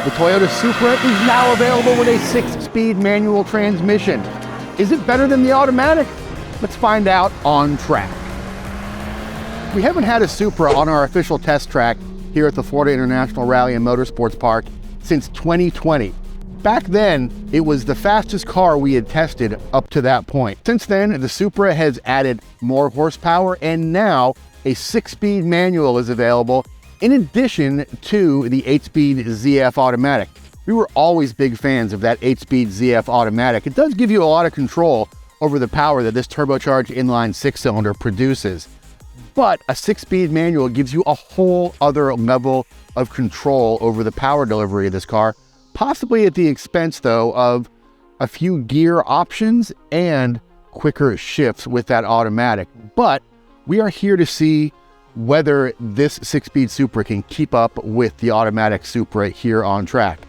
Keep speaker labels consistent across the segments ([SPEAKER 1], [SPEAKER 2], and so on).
[SPEAKER 1] The Toyota Supra is now available with a 6-speed manual transmission. Is it better than the automatic? Let's find out on track. We haven't had a Supra on our official test track here at the Florida International Rally and Motorsports Park since 2020. Back then, it was the fastest car we had tested up to that point. Since then, the Supra has added more horsepower, and now a 6-speed manual is available in addition to the 8-speed ZF automatic. We were always big fans of that 8-speed ZF automatic. It does give you a lot of control over the power that this turbocharged inline 6-cylinder produces. But a 6-speed manual gives you a whole other level of control over the power delivery of this car, possibly at the expense, though, of a few gear options and quicker shifts with that automatic. But we are here to see whether this 6-speed Supra can keep up with the automatic Supra here on track.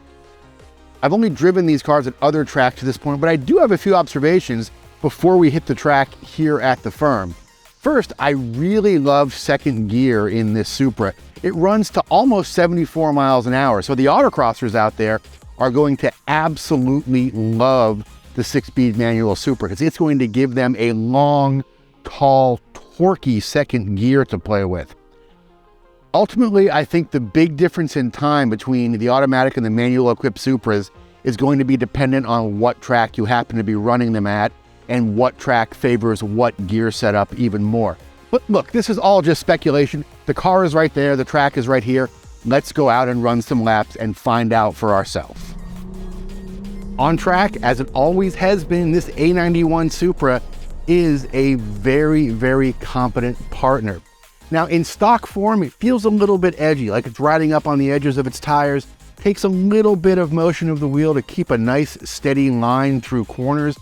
[SPEAKER 1] I've only driven these cars at other tracks to this point, but I do have a few observations before we hit the track here at the firm. First, I really love second gear in this Supra. It runs to almost 74 miles an hour, so the autocrossers out there are going to absolutely love the 6-speed manual Supra because it's going to give them a long, tall, torquey second gear to play with. Ultimately, I think the big difference in time between the automatic and the manual equipped Supras is going to be dependent on what track you happen to be running them at and what track favors what gear setup even more. But look, this is all just speculation. The car is right there, the track is right here. Let's go out and run some laps and find out for ourselves. On track, as it always has been, this A91 Supra is a very, very competent partner. Now, in stock form, it feels a little bit edgy, like it's riding up on the edges of its tires, takes a little bit of motion of the wheel to keep a nice, steady line through corners,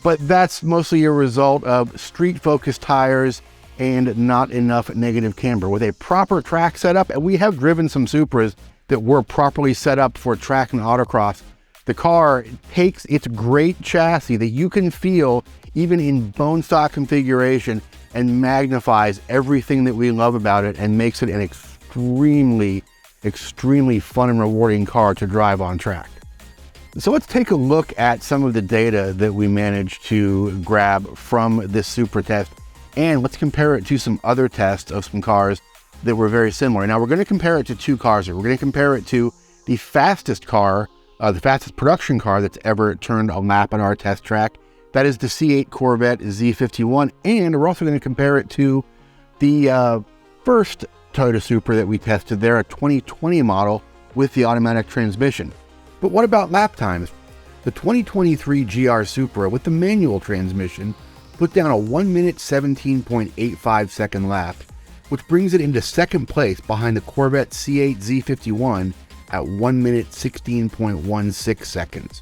[SPEAKER 1] but that's mostly a result of street-focused tires and not enough negative camber. With a proper track setup, and we have driven some Supras that were properly set up for track and autocross, the car takes its great chassis that you can feel even in bone stock configuration and magnifies everything that we love about it and makes it an extremely, extremely fun and rewarding car to drive on track. So let's take a look at some of the data that we managed to grab from this Supra test, and let's compare it to some other tests of some cars that were very similar. Now, we're going to compare it to two cars here. We're going to compare it to the fastest car, the fastest production car that's ever turned a lap on our test track. That is the C8 Corvette Z51, and we're also going to compare it to the first Toyota Supra that we tested there, a 2020 model with the automatic transmission. But what about lap times? The 2023 GR Supra with the manual transmission put down a 1 minute 17.85 second lap, which brings it into second place behind the Corvette C8 Z51 at 1 minute 16.16 seconds.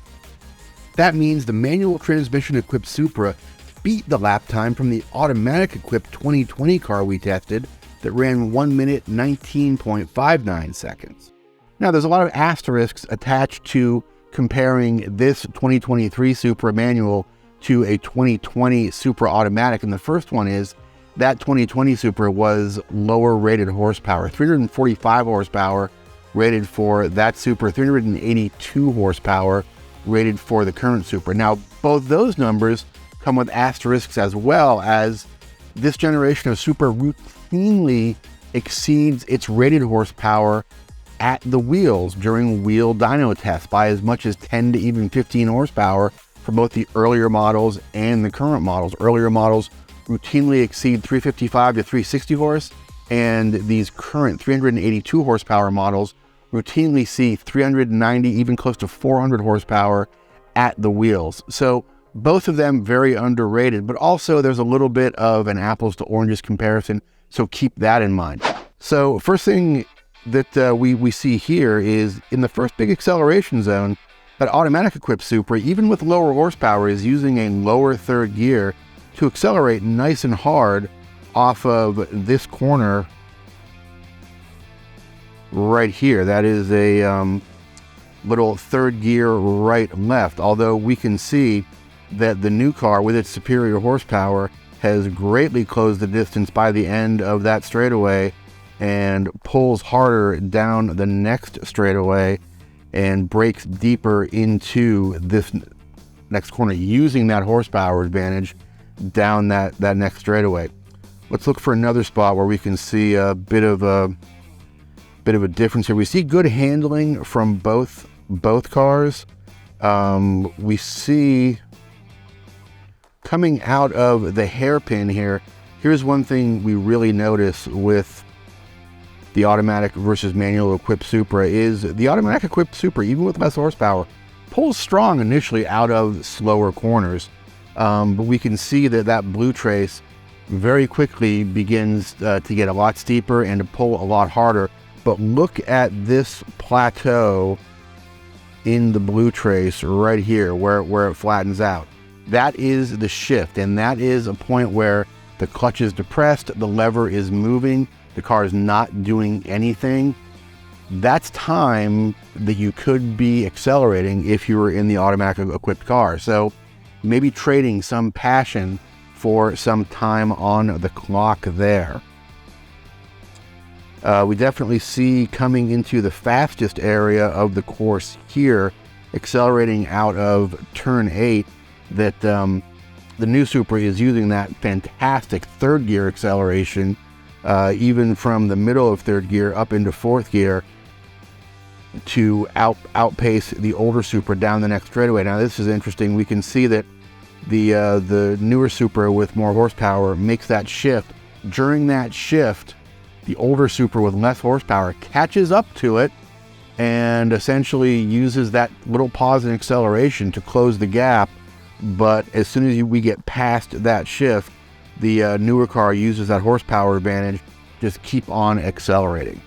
[SPEAKER 1] That means the manual transmission equipped Supra beat the lap time from the automatic equipped 2020 car we tested that ran 1 minute 19.59 seconds. Now, there's a lot of asterisks attached to comparing this 2023 Supra manual to a 2020 Supra automatic, and the first one is that 2020 Supra was lower rated horsepower, 345 horsepower rated for that Supra, 382 horsepower rated for the current Supra. Now, both those numbers come with asterisks, as well as this generation of Supra routinely exceeds its rated horsepower at the wheels during wheel dyno tests by as much as 10 to even 15 horsepower for both the earlier models and the current models. Earlier models routinely exceed 355 to 360 horse, and these current 382 horsepower models routinely see 390, even close to 400 horsepower at the wheels. So both of them very underrated, but also there's a little bit of an apples to oranges comparison, so keep that in mind. So first thing that we see here is in the first big acceleration zone, that automatic equipped Supra, even with lower horsepower, is using a lower third gear to accelerate nice and hard off of this corner right here. That is a little third gear right left, although we can see that the new car with its superior horsepower has greatly closed the distance by the end of that straightaway and pulls harder down the next straightaway and brakes deeper into this next corner, using that horsepower advantage down that next straightaway. Let's look for another spot where we can see a bit of a difference here. We see good handling from both cars. We see coming out of the hairpin here, here's one thing we really notice with the automatic versus manual equipped Supra is the automatic equipped Supra, even with less horsepower, pulls strong initially out of slower corners. But we can see that blue trace very quickly begins to get a lot steeper and to pull a lot harder. But look at this plateau in the blue trace right here where it flattens out. That is the shift, and that is a point where the clutch is depressed, the lever is moving, the car is not doing anything. That's time that you could be accelerating if you were in the automatic equipped car. So maybe trading some passion for some time on the clock there. We definitely see coming into the fastest area of the course here, accelerating out of turn 8, that the new Supra is using that fantastic third gear acceleration, even from the middle of third gear up into fourth gear, to outpace the older Supra down the next straightaway. Now this is interesting. We can see that the newer Supra with more horsepower makes that shift. During that shift, the older Supra with less horsepower catches up to it and essentially uses that little pause in acceleration to close the gap. But as soon as we get past that shift, the newer car uses that horsepower advantage, just keep on accelerating.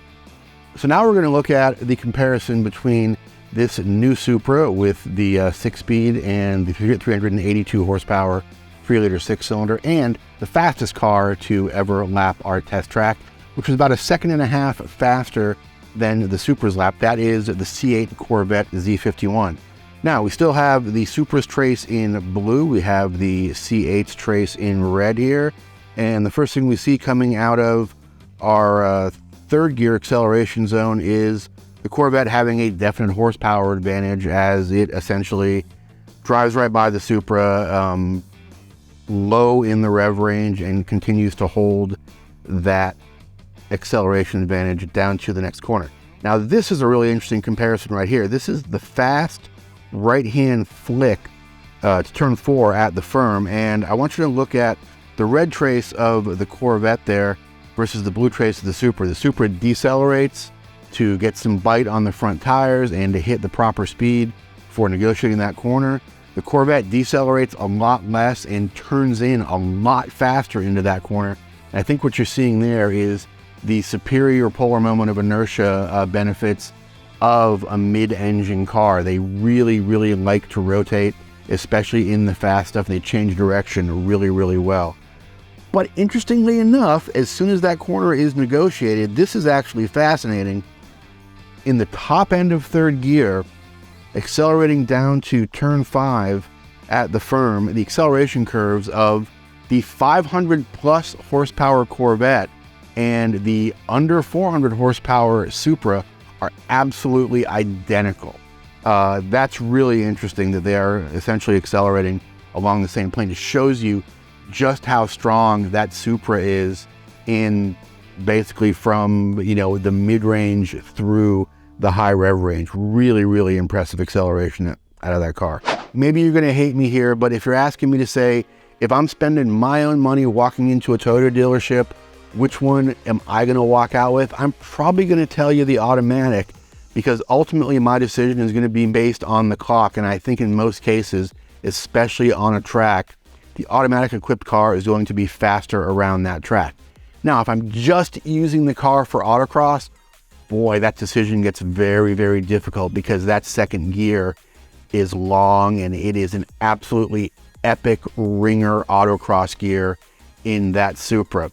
[SPEAKER 1] So now we're going to look at the comparison between this new Supra with the 6-speed and the 382 horsepower 3-liter 6-cylinder, and the fastest car to ever lap our test track, which was about 1.5 seconds faster than the Supra's lap. That is the C8 Corvette Z51. Now, we still have the Supra's trace in blue. We have the C8's trace in red here. And the first thing we see coming out of our third gear acceleration zone is the Corvette having a definite horsepower advantage as it essentially drives right by the Supra, low in the rev range, and continues to hold that acceleration advantage down to the next corner. Now, this is a really interesting comparison right here. This is the fast right-hand flick to turn 4 at the firm, and I want you to look at the red trace of the Corvette there versus the blue trace of the Supra. The Supra decelerates to get some bite on the front tires and to hit the proper speed for negotiating that corner. The Corvette decelerates a lot less and turns in a lot faster into that corner. And I think what you're seeing there is the superior polar moment of inertia benefits of a mid-engine car. They really, really like to rotate, especially in the fast stuff. They change direction really, really well. But interestingly enough, as soon as that corner is negotiated, this is actually fascinating. In the top end of third gear, accelerating down to turn 5 at the firm, the acceleration curves of the 500 plus horsepower Corvette and the under 400 horsepower Supra are absolutely identical. That's really interesting that they are essentially accelerating along the same plane. It shows you just how strong that Supra is in basically from, the mid-range through the high rev range. Really, really impressive acceleration out of that car. Maybe you're gonna hate me here, but if you're asking me to say, if I'm spending my own money walking into a Toyota dealership, which one am I gonna walk out with? I'm probably gonna tell you the automatic, because ultimately my decision is gonna be based on the clock. And I think in most cases, especially on a track, the automatic equipped car is going to be faster around that track. Now, if I'm just using the car for autocross, boy, that decision gets very, very difficult, because that second gear is long and it is an absolutely epic ringer autocross gear in that Supra.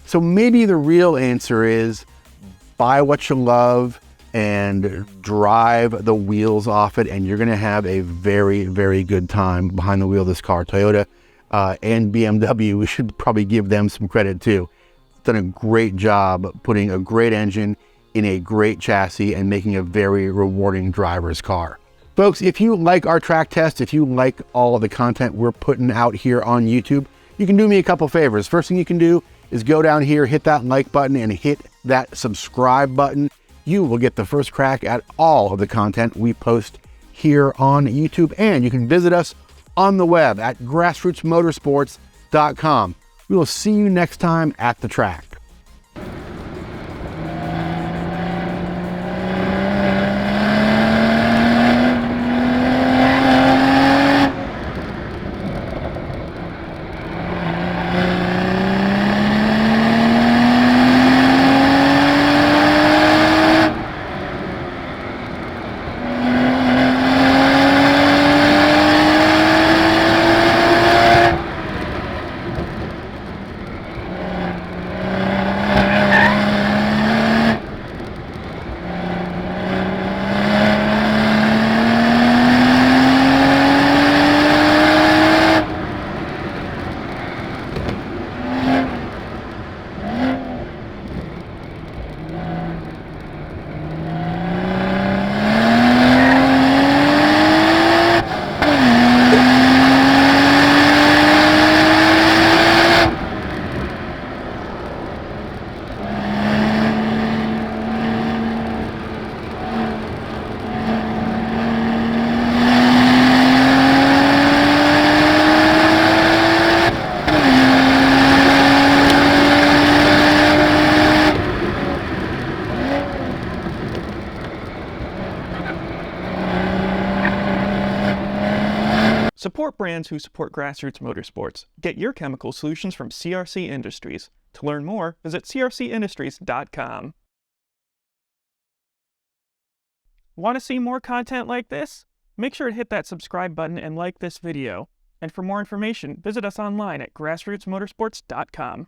[SPEAKER 1] So maybe the real answer is buy what you love and drive the wheels off it, and you're gonna have a very, very good time behind the wheel of this car. Toyota and BMW, we should probably give them some credit too. Done a great job putting a great engine in a great chassis and making a very rewarding driver's car. Folks, if you like our track test, if you like all of the content we're putting out here on YouTube, you can do me a couple favors. First thing you can do is go down here, hit that like button and hit that subscribe button. You will get the first crack at all of the content we post here on YouTube, and you can visit us on the web at grassrootsmotorsports.com. We will see you next time at the track.
[SPEAKER 2] Support brands who support Grassroots Motorsports. Get your chemical solutions from CRC Industries. To learn more, visit crcindustries.com. Want to see more content like this? Make sure to hit that subscribe button and like this video. And for more information, visit us online at grassrootsmotorsports.com.